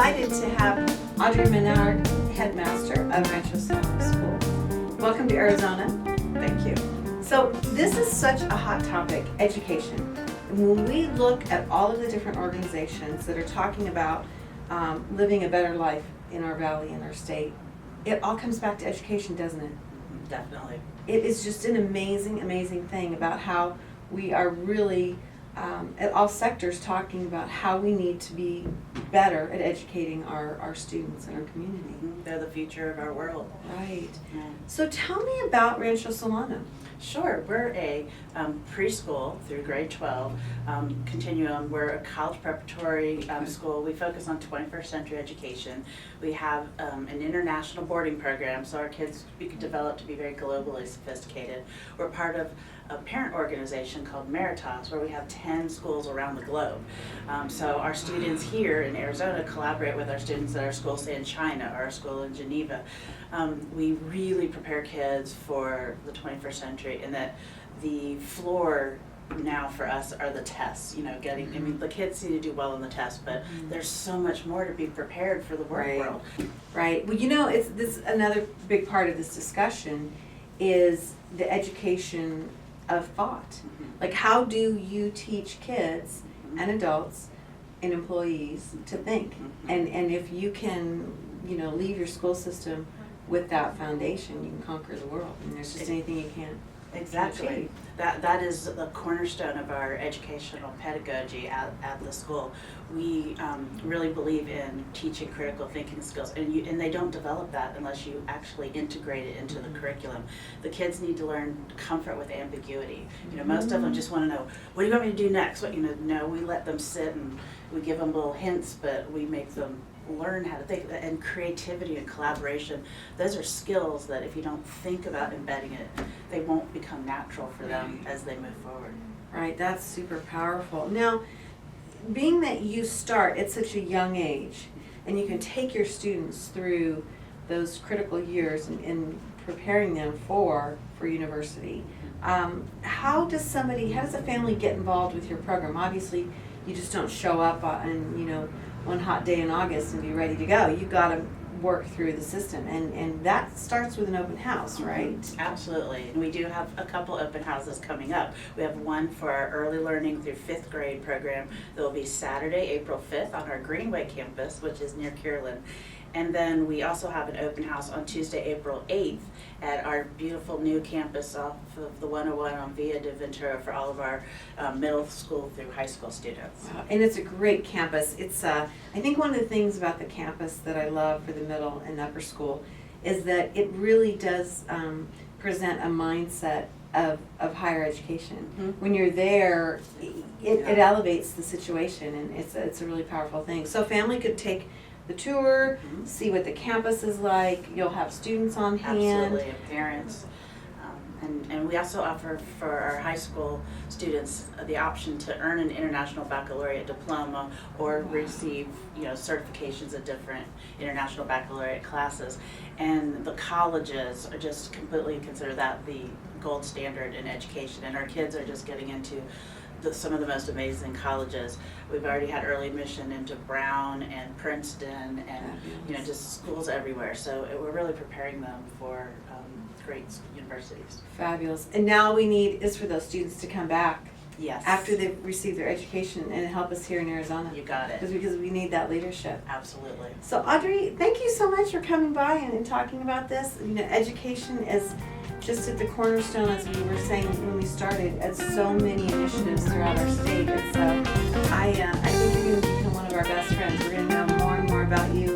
delighted to have Audrey Menard, headmaster of Rancho Solano School. Welcome to Arizona. Thank you. So this is such a hot topic, education. When we look at all of the different organizations that are talking about living a better life in our valley, in our state, it all comes back to education, doesn't it? Definitely. It is just an amazing, amazing thing about how we are really at all sectors talking about how we need to be better at educating our students and our community. They're the future of our world. Right. Yeah. So tell me about Rancho Solano. Sure, we're a preschool through grade 12 continuum. We're a college preparatory school. We focus on 21st century education. We have an international boarding program, so our kids we could develop to be very globally sophisticated. We're part of a parent organization called Maritas, where we have 10 schools around the globe. So our students here in Arizona collaborate with our students at our school, say in China, or our school in Geneva. We really prepare kids for the 21st century, and that the floor now for us are the tests. You know, I mean, the kids need to do well on the test, but there's so much more to be prepared for the work world. Right. Well, you know, it's this another big part of this discussion is the education of thought. Like, how do you teach kids and adults and employees to think? And if you can, you know, leave your school system with that foundation, you can conquer the world. And there's just anything you can't. Exactly. That is the cornerstone of our educational pedagogy at the school. We really believe in teaching critical thinking skills, and they don't develop that unless you actually integrate it into the curriculum. The kids need to learn comfort with ambiguity. You know, most of them just want to know, what do you want me to do next? What, you know, no, we let them sit and we give them little hints, but we make them learn how to think. And creativity and collaboration, those are skills that if you don't think about embedding it, they won't become natural for them as they move forward. Right, that's super powerful. Now, being that you start at such a young age, and you can take your students through those critical years in preparing them for university, how does a family get involved with your program? Obviously, you just don't show up on, you know, one hot day in August and be ready to go. You've got to work through the system, and that starts with an open house, right? Absolutely. And we do have a couple open houses coming up. We have one for our early learning through 5th grade program that will be Saturday, April 5th on our Greenway campus, which is near Kierland. And then we also have an open house on Tuesday, April 8th at our beautiful new campus off of the 101 on Via de Ventura for all of our middle school through high school students. Wow. And it's a great campus. It's I think one of the things about the campus that I love for the middle and upper school is that it really does present a mindset of higher education. When you're there, it elevates the situation, and it's a really powerful thing. So family could take the tour, see what the campus is like. You'll have students on hand. Absolutely, and parents. And we also offer for our high school students the option to earn an international baccalaureate diploma or receive, you know, certifications of different international baccalaureate classes. And the colleges are just completely consider that the gold standard in education, and our kids are just getting into some of the most amazing colleges. We've already had early admission into Brown and Princeton and you know, just schools everywhere. So we're really preparing them for great universities. Fabulous. And now we need is for those students to come back. Yes. After they've received their education and help us here in Arizona. You got it. Because we need that leadership. Absolutely. So Audrey, thank you so much for coming by and talking about this. You know, education is just at the cornerstone, as we were saying when we started, at so many initiatives throughout our state. And so I think you're going to become one of our best friends. We're going to know more and more about you